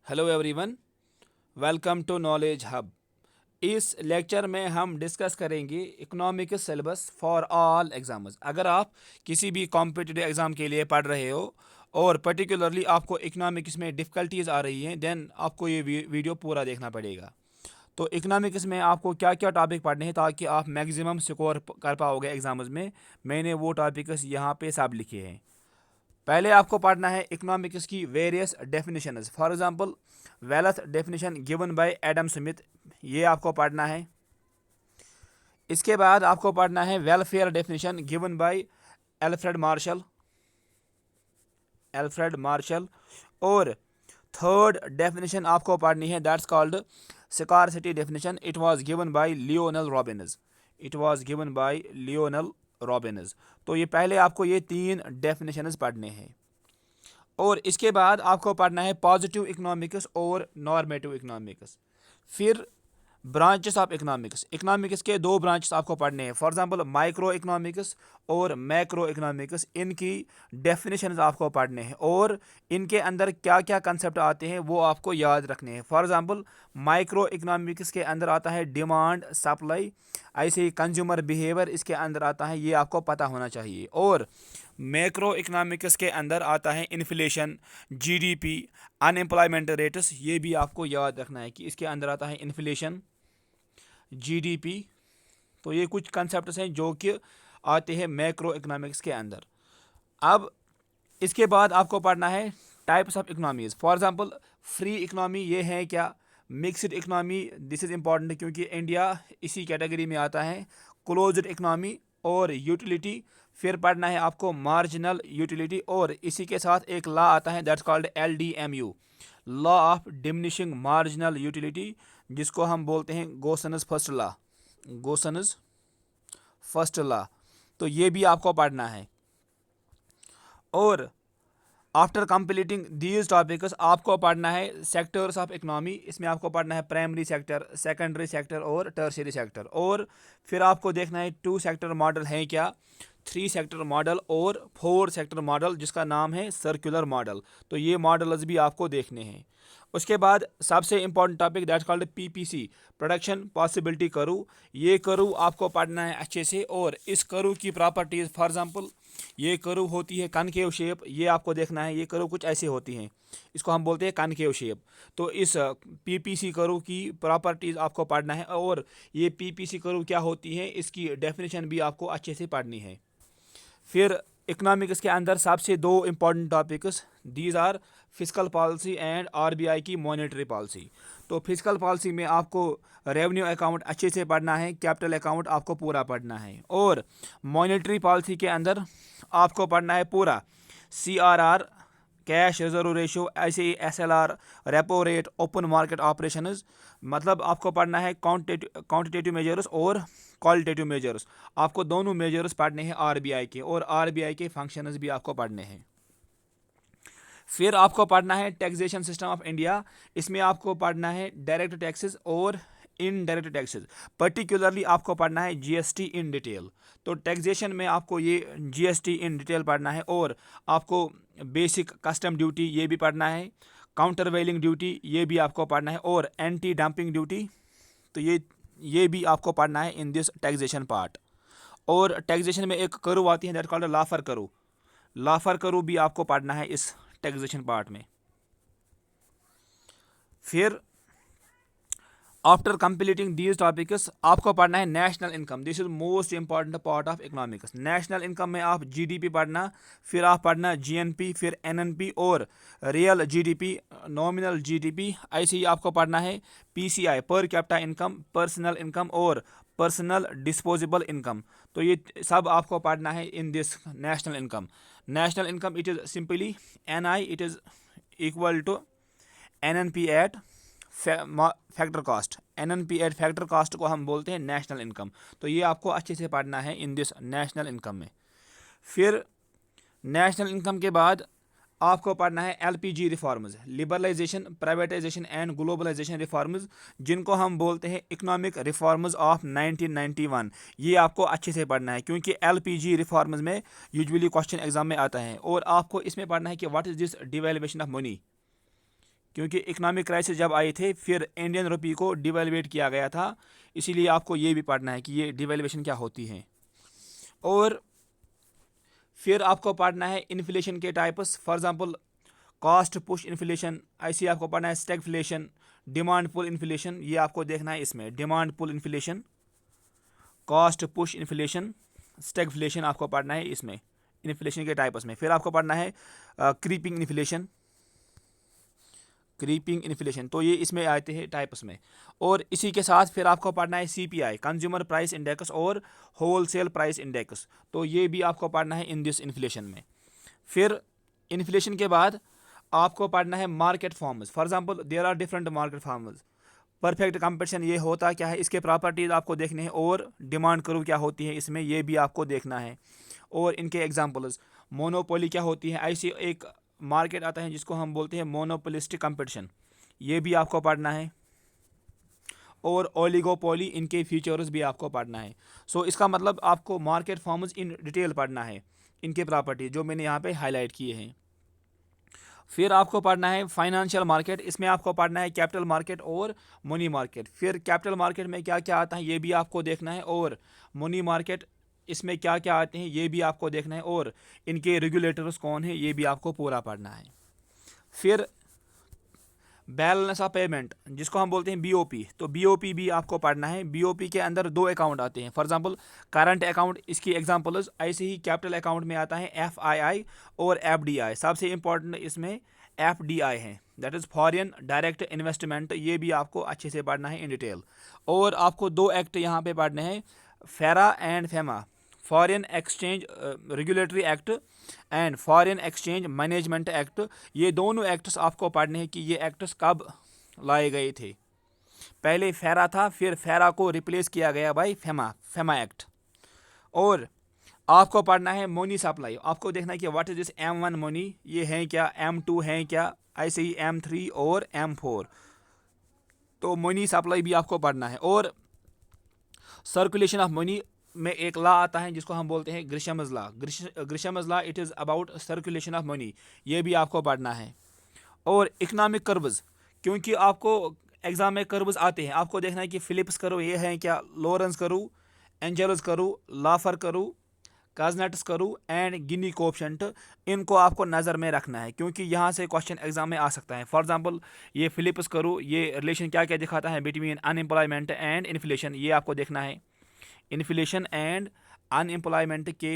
Hello everyone, welcome to knowledge hub. इस lecture में हम डिस्कस करेंगे economics syllabus for all exams. अगर आप किसी भी कॉम्पिटिटिव एग्ज़ाम के लिए पढ़ रहे हो और पर्टिकुलरली आपको इकोनॉमिक्स में डिफ़िकल्टीज आ रही हैं, देन आपको ये वीडियो पूरा देखना पड़ेगा। तो इकोनॉमिक्स में आपको क्या क्या टॉपिक पढ़ने हैं ताकि आप मैक्सिमम स्कोर कर पाओगे एग्जाम्स में। मैंने वो टॉपिक्स यहाँ पे सब लिखे हैं। पहले आपको पढ़ना है इकोनॉमिक्स की various definitions. For example wealth definition given by Adam Smith, ये आपको पढ़ना है। इसके बाद आपको पढ़ना है welfare definition given by Alfred Marshall Alfred Marshall और थर्ड डेफिनेशन आपको पढ़नी है, that's called scarcity definition. It was given by Lionel Robins it was given by Lionel Robins. तो ये पहले आपको ये तीन डेफिनेशंस पढ़ने हैं और इसके बाद आपको पढ़ना है पॉजिटिव इकोनॉमिक्स और नॉर्मेटिव इकोनॉमिक्स। फिर ब्रांचेस ऑफ इकोनॉमिक्स। इकोनॉमिक्स के दो ब्रांचेस आपको पढ़ने हैं, फॉर एग्जांपल माइक्रो इकोनॉमिक्स और मैक्रो इकोनॉमिक्स। इनकी डेफिनेशंस आपको पढ़ने हैं और इनके अंदर क्या क्या कंसेप्ट आते हैं वो आपको याद रखने हैं। फॉर एग्जांपल माइक्रो इकोनॉमिक्स के अंदर आता है डिमांड सप्लाई, ऐसे ही कंज्यूमर बिहेवियर इसके अंदर आता है, ये आपको पता होना चाहिए। और मैक्रो इकोनॉमिक्स के अंदर आता है इन्फ्लेशन, जीडीपी, अनएम्प्लॉयमेंट रेट्स, ये भी आपको याद रखना है कि इसके अंदर आता है इन्फ्लेशन, जीडीपी। तो ये कुछ कंसेप्ट्स हैं जो कि आते हैं मैक्रो इकोनॉमिक्स के अंदर। अब इसके बाद आपको पढ़ना है types of economies. For example free economy ये है क्या, mixed economy, this is important क्योंकि इंडिया इसी कैटेगरी में आता है, क्लोज्ड इकोनॉमी और यूटिलिटी। फिर पढ़ना है आपको मार्जिनल यूटिलिटी और इसी के साथ एक लॉ आता है, that's called LDMU, law of diminishing marginal utility, जिसको हम बोलते हैं गोसनस फर्स्ट लॉ, गोसनस फर्स्ट लॉ। तो ये भी आपको पढ़ना है। और आफ्टर कंप्लीटिंग दीज टॉपिक्स आपको पढ़ना है सेक्टर्स ऑफ इकोनॉमी। इसमें आपको पढ़ना है प्राइमरी सेक्टर, सेकेंडरी सेक्टर और टर्शियरी सेक्टर। और फिर आपको देखना है 2 सेक्टर मॉडल है क्या, 3 सेक्टर मॉडल और 4 सेक्टर मॉडल, जिसका नाम है सर्कुलर मॉडल। तो ये मॉडल्स भी आपको देखने हैं। उसके बाद सबसे important topic that's called PPC, production possibility curve. ये कर्व आपको पढ़ना है अच्छे से और इस कर्व की प्रॉपर्टीज, फॉर एग्जांपल ये कर्व होती है कनकेव शेप, ये आपको देखना है। ये कर्व कुछ ऐसे होती हैं, इसको हम बोलते हैं कनकेव शेप। तो इस PPC कर्व की प्रॉपर्टीज आपको पढ़ना है और ये PPC कर्व क्या होती है इसकी डेफिनेशन भी आपको अच्छे से पढ़नी है। फिर इकोनॉमिक्स के अंदर सबसे दो important topics, these are physical policy and RBI की मॉनेटरी पॉलिसी। तो फिजिकल पॉलिसी में आपको रेवेन्यू अकाउंट अच्छे से पढ़ना है, कैपिटल अकाउंट आपको पूरा पढ़ना है। और मॉनेटरी पॉलिसी के अंदर आपको पढ़ना है पूरा CRR, कैश रिजर्व रेशियो, ऐसे ही SLR, repo rate, open market operations. मतलब आपको पढ़ना है क्वांटिटेटिव मेजर्स और क्वालिटेटिव मेजर्स। आपको दोनों मेजर्स पढ़ने हैं RBI के, और RBI के फंक्शंस भी आपको पढ़ने हैं। फिर आपको पढ़ना है टैक्सेशन सिस्टम ऑफ इंडिया। इसमें आपको पढ़ना है डायरेक्ट टैक्सेस और इनडायरेक्ट टैक्सेस। पर्टिकुलरली आपको पढ़ना है GST इन डिटेल। तो टैक्सेशन में आपको ये GST इन डिटेल पढ़ना है और आपको बेसिक कस्टम ड्यूटी ये भी पढ़ना है, काउंटर वेलिंग ड्यूटी ये भी आपको पढ़ना है और एंटी डंपिंग ड्यूटी। तो ये भी आपको पढ़ना है इन दिस टैक्सेशन पार्ट। और टैक्सेशन में एक कर्व आती है that called लाफर curve, Laffer curve भी आपको पढ़ना है इस टैक्सेशन पार्ट में। फिर आफ्टर कंप्लीटिंग दीज टॉपिक्स आपको पढ़ना है national income. This is most important part of economics. National income में आप GDP पढ़ना, फिर आप पढ़ना GNP, फिर NNP और रियल GDP, नॉमिनल GDP। ऐसे ही आपको पढ़ना है PCI, per capita income, personal income और पर्सनल डिस्पोजेबल इनकम। तो ये सब आपको पढ़ना है in this national income. National income it is simply NI, it is equal to NNP at factor cost. NNP at factor cost को हम बोलते हैं नेशनल इनकम। तो ये आपको अच्छे से पढ़ना है इन दिस नेशनल इनकम में। फिर नेशनल इनकम के बाद आपको पढ़ना है LPG reforms, liberalisation, privatisation and globalisation reforms, जिनको हम बोलते हैं इकोनॉमिक रिफॉर्म्स ऑफ 1991। ये आपको अच्छे से पढ़ना है क्योंकि LPG रिफॉर्म्स में यूजुअली क्वेश्चन एग्जाम में आता है। और आपको इसमें पढ़ना है कि what is this devaluation of money, क्योंकि इकोनॉमिक क्राइसिस जब आए थे फिर इंडियन रुपी को डिवेल्युएट किया गया था, इसीलिए आपको ये भी पढ़ना है कि ये डिवेल्युएशन क्या होती है। और फिर आपको पढ़ना है इन्फ्लेशन के types, for example cost push inflation, ऐसे आपको पढ़ना है स्टैगफ्लेशन, डिमांड पुल इन्फ्लेशन, ये आपको देखना है इसमें, demand pull inflation, cost push inflation, stagflation आपको पढ़ना है इसमें इन्फ्लेशन के टाइप्स में। फिर आपको पढ़ना है क्रीपिंग इन्फ्लेशन, क्रीपिंग इन्फ्लेशन, तो ये इसमें आते हैं टाइप्स में। और इसी के साथ फिर आपको पढ़ना है सीपीआई, कंज्यूमर प्राइस इंडेक्स और होलसेल प्राइस इंडेक्स, तो ये भी आपको पढ़ना है इन दिस इन्फ्लेशन में। फिर इन्फ्लेशन के बाद आपको पढ़ना है market forms, for example there are different market forms. Perfect competition ये होता क्या है, इसके प्रॉपर्टीज आपको देखने हैं, और डिमांड कर्व क्या होती है इसमें, ये भी आपको देखना है, और इनके एग्जांपल्स। मोनोपोली क्या होती है, ऐसी एक मार्केट आता है जिसको हम बोलते हैं मोनोपोलिस्टिक कंपटीशन, ये भी आपको पढ़ना है, और ओलिगोपोली, इनके फीचर्स भी आपको पढ़ना है। सो इसका मतलब आपको मार्केट फॉर्म्स इन डिटेल पढ़ना है, इनके प्रॉपर्टी जो मैंने यहाँ पे हाईलाइट किए हैं। फिर आपको पढ़ना है फाइनेंशियल मार्केट, इसमें आपको पढ़ना है कैपिटल मार्केट और मनी मार्केट। फिर कैपिटल मार्केट में क्या क्या आता है ये भी आपको देखना है, और मनी मार्केट इसमें क्या क्या आते हैं ये भी आपको देखना है, और इनके रेगुलेटर्स कौन है ये भी आपको पूरा पढ़ना है। फिर बैलेंस ऑफ पेमेंट जिसको हम बोलते हैं बीओपी, तो बीओपी भी आपको पढ़ना है। बीओपी के अंदर दो अकाउंट आते हैं, फॉर एग्जांपल करंट अकाउंट, इसकी एग्जांपल्स, ऐसे ही कैपिटल अकाउंट में आता है एफआईआई और एफडीआई। सबसे इंपॉर्टेंट इसमें एफडीआई है, that is foreign direct investment, ये भी आपको अच्छे से पढ़ना है इन डिटेल। और आपको दो एक्ट यहाँ पे पढ़ने हैं, फेरा and FEMA, foreign exchange regulatory act and foreign exchange management act, ये दोनों एक्ट्स आपको पढ़ने हैं कि ये एक्ट्स कब लाए गए थे। पहले फेरा था, फिर फेरा को रिप्लेस किया गया बाय फेमा, फेमा एक्ट। और आपको पढ़ना है मनी सप्लाई, आपको देखना है कि what is this M1 money, ये है क्या, M2 है क्या, ऐसे ही M3 और M4, तो मनी सप्लाई भी आपको पढ़ना है। और सर्कुलेशन ऑफ मनी में एक लॉ आता है जिसको हम बोलते हैं Gresham's law, Gresham's law, it is about circulation of money, ये भी आपको पढ़ना है। और इकोनॉमिक कर्व्स, क्योंकि आपको एग्जाम में कर्व्स आते हैं, आपको देखना है कि फिलिप्स कर्व ये है क्या, Lorenz curve, Engel's curve, Laffer curve, Kuznets curve and Gini coefficient, इनको आपको नज़र में रखना है क्योंकि यहाँ से क्वेश्चन एग्जाम में आ सकता है। फॉर एग्जांपल ये फिलिप्स कर्व, ये रिलेशन क्या क्या दिखाता है बिटवीन अनएम्प्लॉयमेंट एंड इन्फ्लेशन, ये आपको देखना है। इन्फ्लेशन एंड अनएम्प्लॉयमेंट के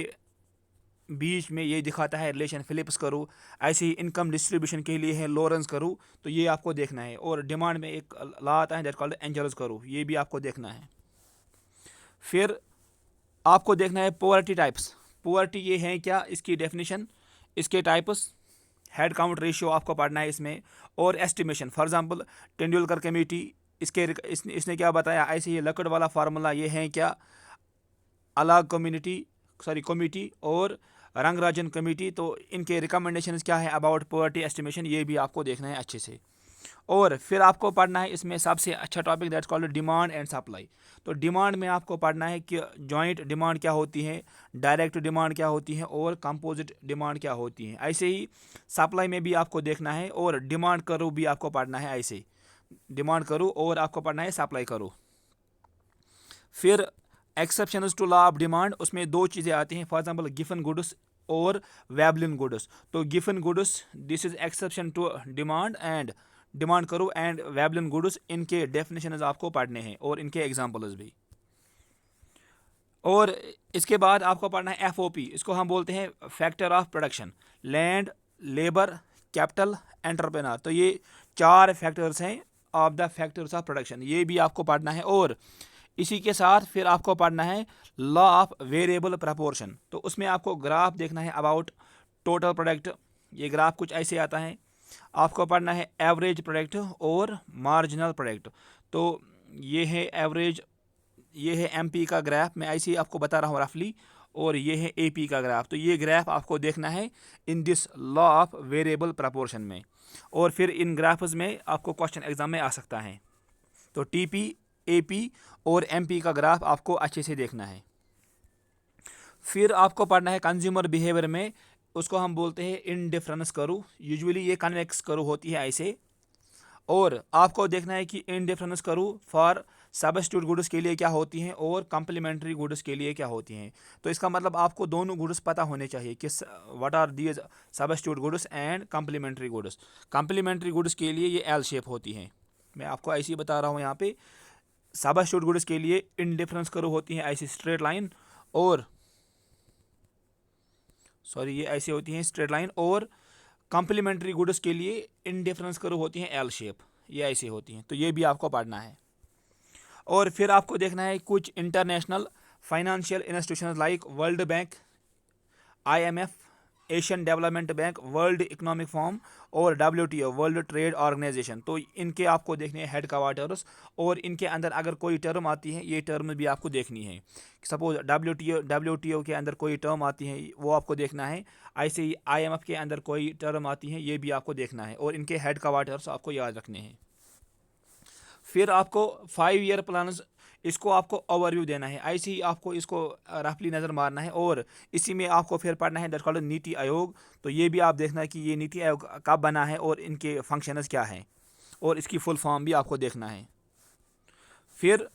बीच में ये दिखाता है रिलेशन फिलिप्स कर्व। ऐसे ही इनकम डिस्ट्रीब्यूशन के लिए है लॉरेंस कर्व, तो ये आपको देखना है। और डिमांड में एक लॉ आता है दैट कॉल्ड एंजेल्स कर्व, ये भी आपको देखना है। फिर आपको देखना है पोवर्टी टाइप्स, पोवर्टी ये है क्या, इसकी डेफिनेशन, इसके टाइप्स, हेड काउंट रेशियो आपको पढ़ना है इसमें, और estimation, for example Tendulkar committee, इसने क्या बताया, ऐसे ही लकड़ वाला फार्मूला ये है क्या, अलग कमेटी और रंगराजन कमेटी, तो इनके रिकमेंडेशंस क्या है अबाउट पोवर्टी एस्टिमेशन, ये भी आपको देखना है अच्छे से। और फिर आपको पढ़ना है इसमें सबसे अच्छा topic that's called demand and supply. तो डिमांड में आपको पढ़ना है कि जॉइंट डिमांड क्या होती है, डायरेक्ट डिमांड क्या होती है, और कंपोजिट डिमांड क्या होती है। ऐसे ही सप्लाई में भी आपको देखना है, और डिमांड कर्व भी आपको पढ़ना है, ऐसे डिमांड कर्व और आपको पढ़ना है सप्लाई कर्व। फिर exceptions to law of demand, उसमें दो चीज़ें आती हैं, फॉर एग्जांपल गिवन गुड्स और वेबलिन गुड्स। तो गिवन goods this is exception to demand and demand करो, एंड वेबलिन गुड्स, इनके डेफिनेशंस आपको पढ़ने हैं और इनके एग्जांपल्स भी। और इसके बाद आपको पढ़ना है FOP, इसको हम बोलते हैं factor of production, land, labour, capital, entrepreneur. तो ये चार फैक्टर्स हैं of the factors of production, ये भी आपको पढ़ना है। और इसी के साथ फिर आपको पढ़ना है लॉ ऑफ वेरिएबल प्रपोर्शन, तो उसमें आपको ग्राफ देखना है अबाउट टोटल प्रोडक्ट, ये ग्राफ कुछ ऐसे आता है। आपको पढ़ना है एवरेज प्रोडक्ट और मार्जिनल प्रोडक्ट, तो ये है एवरेज, ये है MP का ग्राफ, मैं ऐसे ही आपको बता रहा हूँ रफली, और ये है AP का ग्राफ। तो ये ग्राफ आपको देखना है in this law of variable proportion में, और फिर इन ग्राफ्स में आपको क्वेश्चन एग्जाम में आ सकता है। तो TP, AP और MP का ग्राफ आपको अच्छे से देखना है। फिर आपको पढ़ना है कंज्यूमर बिहेवियर में, उसको हम बोलते हैं इनडिफरेंस कर्व, यूजुअली ये कन्वेक्स कर्व होती है ऐसे, और आपको देखना है कि इन डिफरेंस करूँ फॉर सब्स्टिट्यूट गुड्स के लिए क्या होती हैं और कम्प्लीमेंट्री गुड्स के लिए क्या होती हैं। तो इसका मतलब आपको दोनों गुड्स पता होने चाहिए कि what are these substitute goods and complementary goods. Complementary goods के लिए ये एल शेप होती हैं, मैं आपको ऐसे ही बता रहा हूँ यहाँ पे। सब्स्टिट्यूट गुड्स के लिए इन डिफरेंस करो होती हैं ऐसी स्ट्रेट लाइन, और सॉरी ये ऐसे होती हैं स्ट्रेट लाइन, और कम्प्लीमेंट्री गुड्स के लिए इन डिफरेंस करो होती हैं एल शेप, ये ऐसी होती हैं। तो ये भी आपको पढ़ना है। और फिर आपको देखना है कुछ international financial institution like world bank, IMF, Asian development bank, world economic forum और WTO वर्ल्ड ट्रेड ऑर्गेनाइजेशन। तो इनके आपको देखने हैं हेड क्वार्टर्स, और इनके अंदर अगर कोई टर्म आती है ये टर्म भी आपको देखनी है। सपोज WTO के अंदर कोई टर्म आती है वो आपको देखना है। ऐसे ही IMF के अंदर कोई टर्म आती है ये भी आपको देखना है, और इनके हेड क्वार्टर्स आपको याद रखने हैं। फिर आपको 5 ईयर प्लान, इसको आपको ओवरव्यू देना है, ऐसे ही आपको इसको रफली नज़र मारना है। और इसी में आपको फिर पढ़ना है दैट कॉल्ड नीति आयोग। तो ये भी आप देखना है कि ये नीति आयोग कब बना है और इनके फंक्शंस क्या हैं, और इसकी फुल फॉर्म भी आपको देखना है। फिर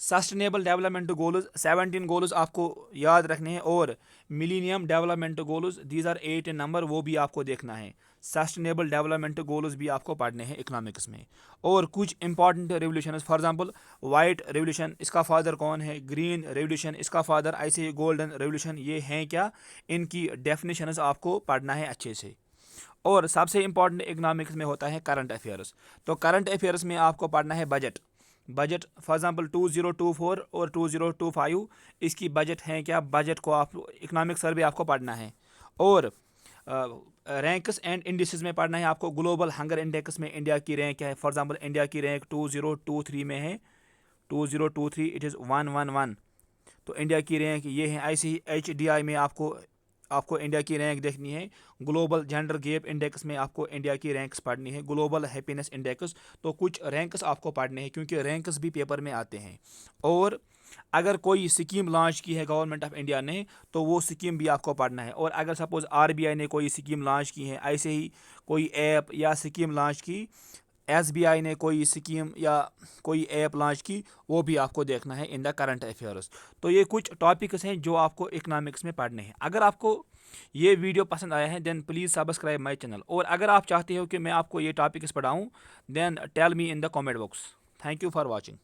सस्टेनेबल डेवलपमेंट गोल्स 17 गोल्स आपको याद रखने हैं, और millennium development goals these are 8 in number, वो भी आपको देखना है। सस्टेनेबल डेवलपमेंट गोल्स भी आपको पढ़ने हैं इकोनॉमिक्स में। और कुछ important revolution, for example white revolution, इसका फादर कौन है, ग्रीन रेवोल्यूशन, इसका फादर, ऐसे गोल्डन रेवोल्यूशन, ये हैं क्या, इनकी डेफिनेशंस आपको पढ़ना है अच्छे से। और सबसे इंपॉर्टेंट इकोनॉमिक्स में होता है करंट अफेयर्स। तो करंट अफेयर्स में आपको पढ़ना है बजट। फॉर एग्जांपल 2024 और 2025 इसकी बजट है क्या, बजट को आप इकोनॉमिक सर्वे आपको पढ़ना है। और रैंक्स एंड इंडिसेस में पढ़ना है आपको। ग्लोबल हंगर इंडेक्स में इंडिया की रैंक क्या है, फॉर एग्जांपल इंडिया की रैंक 2023 में है, 2023 इट इज़ 111। तो इंडिया की रैंक ये है। ऐसे ही HDI में आपको इंडिया की रैंक देखनी है। ग्लोबल जेंडर गैप इंडेक्स में आपको इंडिया की रैंक्स पढ़नी है। ग्लोबल हैप्पीनेस इंडेक्स, तो कुछ रैंक्स आपको पढ़ने हैं क्योंकि रैंक्स भी पेपर में आते हैं। और अगर कोई स्कीम लॉन्च की है गवर्नमेंट ऑफ इंडिया ने, तो वो स्कीम भी आपको पढ़ना है। और अगर सपोज RBI ने कोई स्कीम लॉन्च की है, ऐसे ही कोई ऐप या स्कीम लॉन्च की, SBI ने कोई स्कीम या कोई ऐप लॉन्च की, वो भी आपको देखना है इन द करंट अफेयर्स। तो ये कुछ टॉपिक्स हैं जो आपको इकोनॉमिक्स में पढ़ने हैं। अगर आपको ये वीडियो पसंद आया है then please subscribe my channel, और अगर आप चाहते हो कि मैं आपको ये टॉपिक्स पढ़ाऊँ then tell me in the comment box. Thank you for watching.